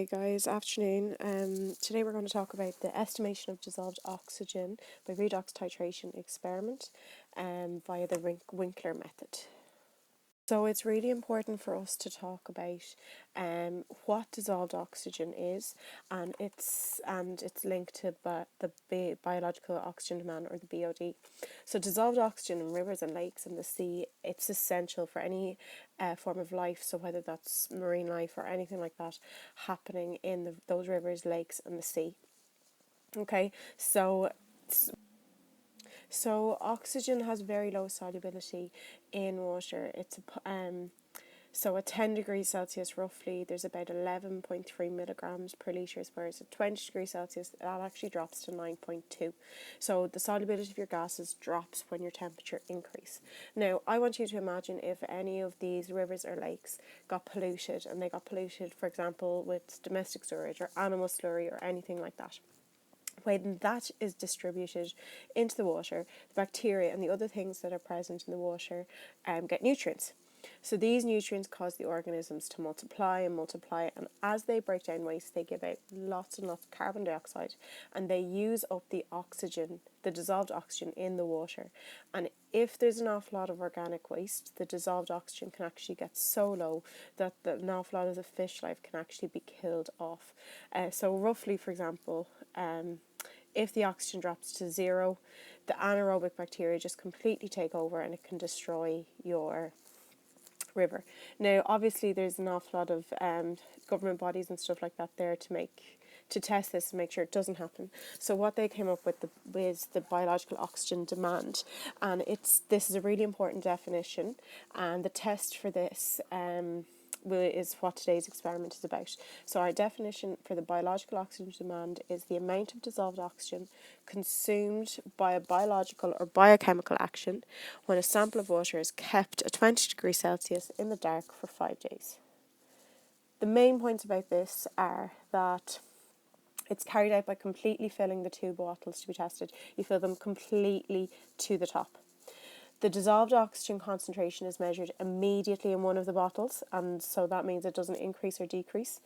Hey guys, afternoon. Today we're going to talk about the estimation of dissolved oxygen by redox titration experiment via the Winkler method. So it's really important for us to talk about what dissolved oxygen is, and it's linked to the biological oxygen demand, or the BOD. So dissolved oxygen in rivers and lakes and the sea, it's essential for any form of life. So whether that's marine life or anything like that happening in those rivers, lakes, and the sea. Okay, so oxygen has very low solubility in water. So at 10 degrees Celsius roughly there's about 11.3 milligrams per litre, whereas at 20 degrees Celsius that actually drops to 9.2. So the solubility of your gases drops when your temperature increase. Now I want you to imagine if any of these rivers or lakes got polluted, and they got polluted, for example, with domestic sewage or animal slurry or anything like that. When that is distributed into the water, the bacteria and the other things that are present in the water get nutrients. So these nutrients cause the organisms to multiply, and as they break down waste, they give out lots and lots of carbon dioxide, and they use up the oxygen, the dissolved oxygen in the water. And if there's an awful lot of organic waste, the dissolved oxygen can actually get so low that an awful lot of the fish life can actually be killed off. So roughly, for example, if the oxygen drops to zero, the anaerobic bacteria just completely take over, and it can destroy your river. Now, obviously, there's an awful lot of government bodies and stuff like that there to test this and make sure it doesn't happen. So what they came up with is the biological oxygen demand, and this is a really important definition, and the test for this is what today's experiment is about. So our definition for the biological oxygen demand is the amount of dissolved oxygen consumed by a biological or biochemical action when a sample of water is kept at 20 degrees Celsius in the dark for 5 days. The main points about this are that it's carried out by completely filling the two bottles to be tested. You fill them completely to the top. The dissolved oxygen concentration is measured immediately in one of the bottles, and so that means it doesn't increase or decrease.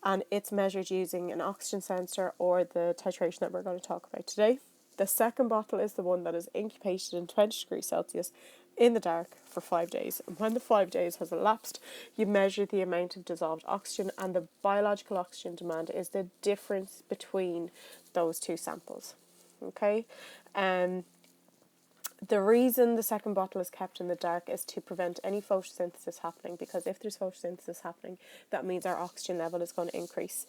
And it's measured using an oxygen sensor or the titration that we're going to talk about today. The second bottle is the one that is incubated in 20 degrees Celsius in the dark for 5 days. And when the 5 days has elapsed, you measure the amount of dissolved oxygen, and the biological oxygen demand is the difference between those two samples. Okay? The reason the second bottle is kept in the dark is to prevent any photosynthesis happening, because if there's photosynthesis happening, that means our oxygen level is going to increase.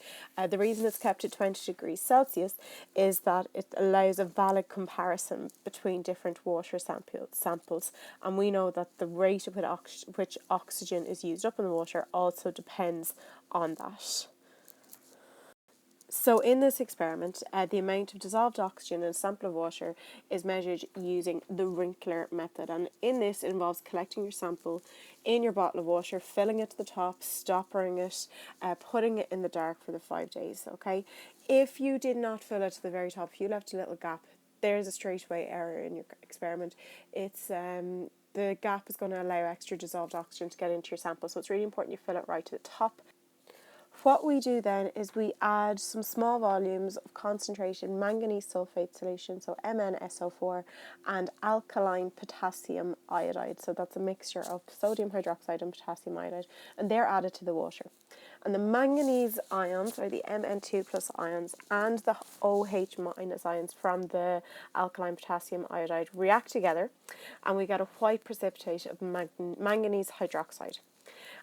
The reason it's kept at 20 degrees Celsius is that it allows a valid comparison between different water samples, and we know that the rate at which oxygen is used up in the water also depends on that. So in this experiment, the amount of dissolved oxygen in a sample of water is measured using the Winkler method. And in this, it involves collecting your sample in your bottle of water, filling it to the top, stoppering it, putting it in the dark for the 5 days, okay? If you did not fill it to the very top, if you left a little gap, there's a straightaway error in your experiment. It's the gap is going to allow extra dissolved oxygen to get into your sample, so it's really important you fill it right to the top. What we do then is we add some small volumes of concentrated manganese sulfate solution, so MnSO4, and alkaline potassium iodide. So that's a mixture of sodium hydroxide and potassium iodide, and they're added to the water. And the manganese ions, or the Mn2 plus ions, and the OH minus ions from the alkaline potassium iodide react together, and we get a white precipitate of manganese hydroxide.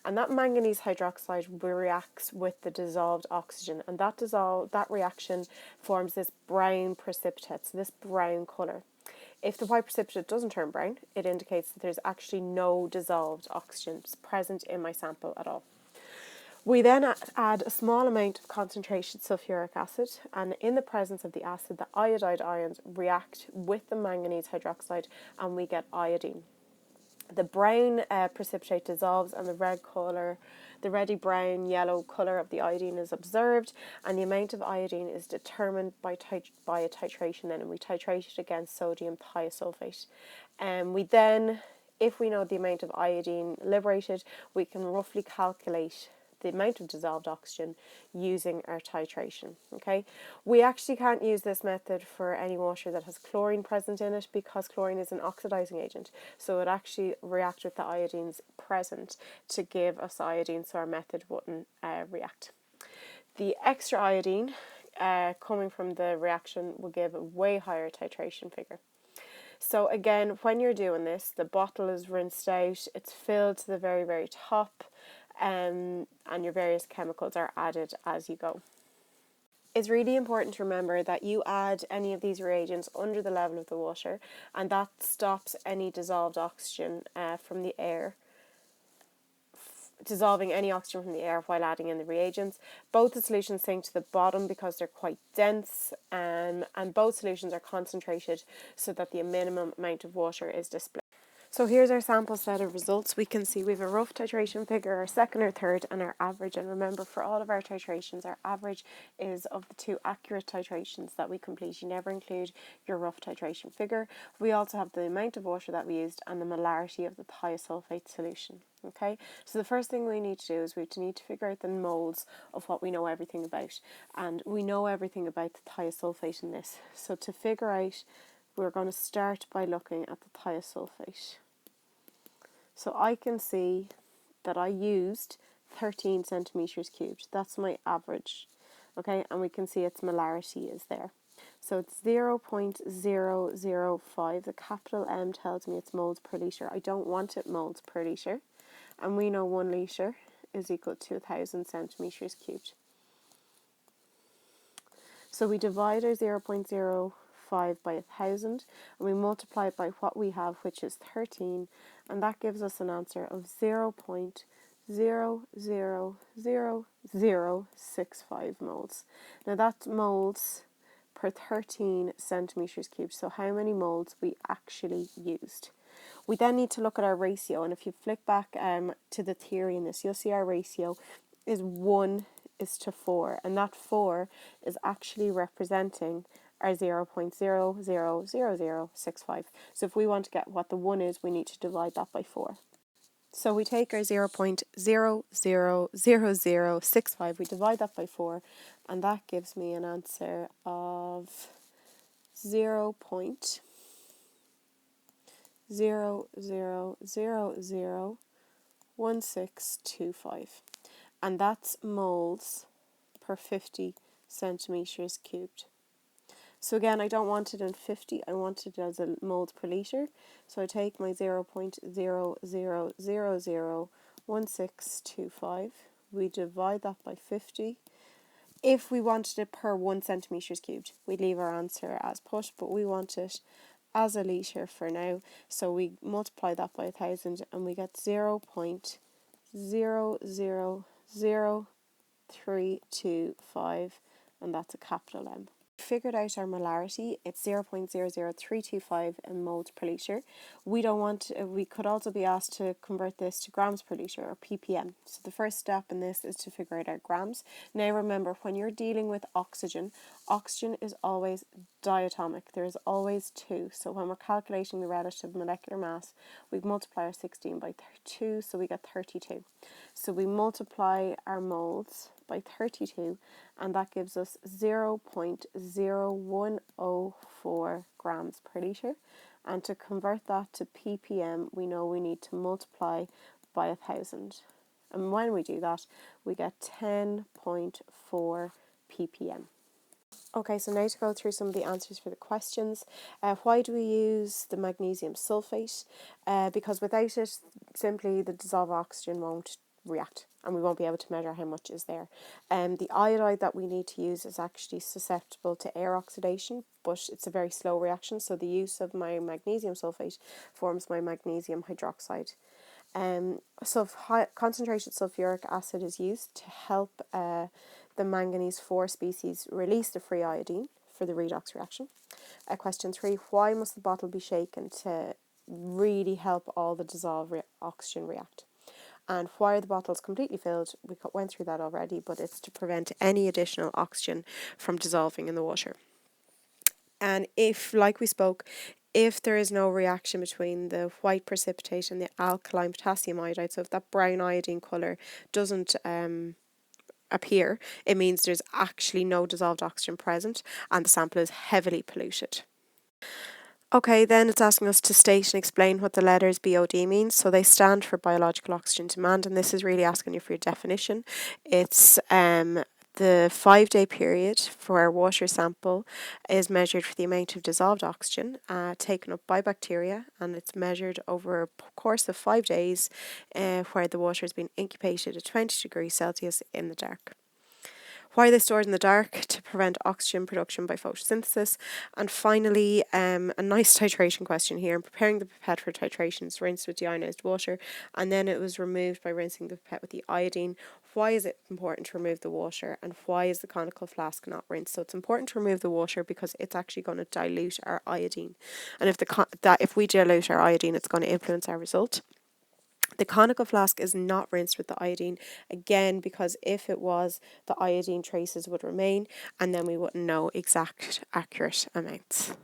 And that manganese hydroxide reacts with the dissolved oxygen, and that reaction forms this brown precipitate, so this brown colour. If the white precipitate doesn't turn brown, it indicates that there's actually no dissolved oxygen present in my sample at all. We then add a small amount of concentrated sulfuric acid, and in the presence of the acid, the iodide ions react with the manganese hydroxide, and we get iodine. The brown precipitate dissolves, and the reddy brown yellow colour of the iodine is observed, and the amount of iodine is determined by a titration then, and we titrate it against sodium thiosulfate. We then, if we know the amount of iodine liberated, we can roughly calculate the amount of dissolved oxygen using our titration. Okay, we actually can't use this method for any water that has chlorine present in it because chlorine is an oxidizing agent, so it actually reacts with the iodines present to give us iodine, so our method wouldn't react. The extra iodine coming from the reaction will give a way higher titration figure. So again, when you're doing this, the bottle is rinsed out, it's filled to the very, very top, and your various chemicals are added as you go. It's really important to remember that you add any of these reagents under the level of the water, and that stops any dissolved oxygen from the air, dissolving any oxygen from the air while adding in the reagents. Both the solutions sink to the bottom because they're quite dense, and both solutions are concentrated so that the minimum amount of water is displayed. So here's our sample set of results. We can see we have a rough titration figure, our second or third, and our average. And remember, for all of our titrations, our average is of the two accurate titrations that we complete. You never include your rough titration figure. We also have the amount of water that we used and the molarity of the thiosulfate solution. Okay, so the first thing we need to do is we need to figure out the moles of what we know everything about. And we know everything about the thiosulfate in this. So to figure out, we're going to start by looking at the thiosulfate. So I can see that I used 13 centimetres cubed. That's my average. Okay, and we can see its molarity is there. So it's 0.005. The capital M tells me it's moles per litre. I don't want it moles per litre. And we know 1 litre is equal to 1,000 centimetres cubed. So we divide our 0.05 by 1,000 and we multiply it by what we have, which is 13, and that gives us an answer of 0.00065 moles. Now that's moles per 13 centimetres cubed, so how many moles we actually used. We then need to look at our ratio, and if you flick back to the theory in this, you'll see our ratio is 1:4, and that 4 is actually representing our 0.00065. So if we want to get what the 1 is, we need to divide that by 4. So we take our 0.00065, we divide that by 4, and that gives me an answer of 0.00001625. And that's moles per 50 centimetres cubed. So again, I don't want it in 50, I want it as a moles per litre. So I take my 0.00001625, we divide that by 50. If we wanted it per 1 centimetres cubed, we'd leave our answer as put, but we want it as a litre for now. So we multiply that by 1,000 and we get 0.0000325, and that's a capital M. Figured out our molarity, it's 0.00325 in moles per litre. We don't want, we could also be asked to convert this to grams per litre or ppm. So the first step in this is to figure out our grams. Now remember, when you're dealing with oxygen, oxygen is always diatomic. There is always 2. So when we're calculating the relative molecular mass, we multiply our 16 by 2, so we get 32. So we multiply our moles by 32, and that gives us 0.0104 grams per litre. And to convert that to ppm, we know we need to multiply by 1,000. And when we do that, we get 10.4 ppm. Okay, so now to go through some of the answers for the questions. Why do we use the magnesium sulfate? Because without it, simply the dissolved oxygen won't react and we won't be able to measure how much is there. The iodide that we need to use is actually susceptible to air oxidation, but it's a very slow reaction, so the use of my magnesium sulfate forms my magnesium hydroxide. Concentrated sulfuric acid is used to help the manganese 4 species release the free iodine for the redox reaction. Question 3, why must the bottle be shaken to really help all the dissolved oxygen react? And why are the bottles completely filled? We went through that already, but it's to prevent any additional oxygen from dissolving in the water. And if, like we spoke, if there is no reaction between the white precipitate and the alkaline potassium iodide, so if that brown iodine colour doesn't appear, it means there's actually no dissolved oxygen present and the sample is heavily polluted. Okay, then it's asking us to state and explain what the letters BOD means. So they stand for biological oxygen demand, and this is really asking you for your definition. It's the 5-day period for a water sample is measured for the amount of dissolved oxygen taken up by bacteria, and it's measured over a course of 5 days where the water has been incubated at 20 degrees Celsius in the dark. Why are they stored in the dark? To prevent oxygen production by photosynthesis. And finally, a nice titration question here. In preparing the pipette for titration, it's rinsed with deionized water, and then it was removed by rinsing the pipette with the iodine. Why is it important to remove the water, and why is the conical flask not rinsed? So it's important to remove the water because it's actually going to dilute our iodine, and if we dilute our iodine, it's going to influence our result. The conical flask is not rinsed with the iodine, again, because if it was, the iodine traces would remain and then we wouldn't know exact accurate amounts.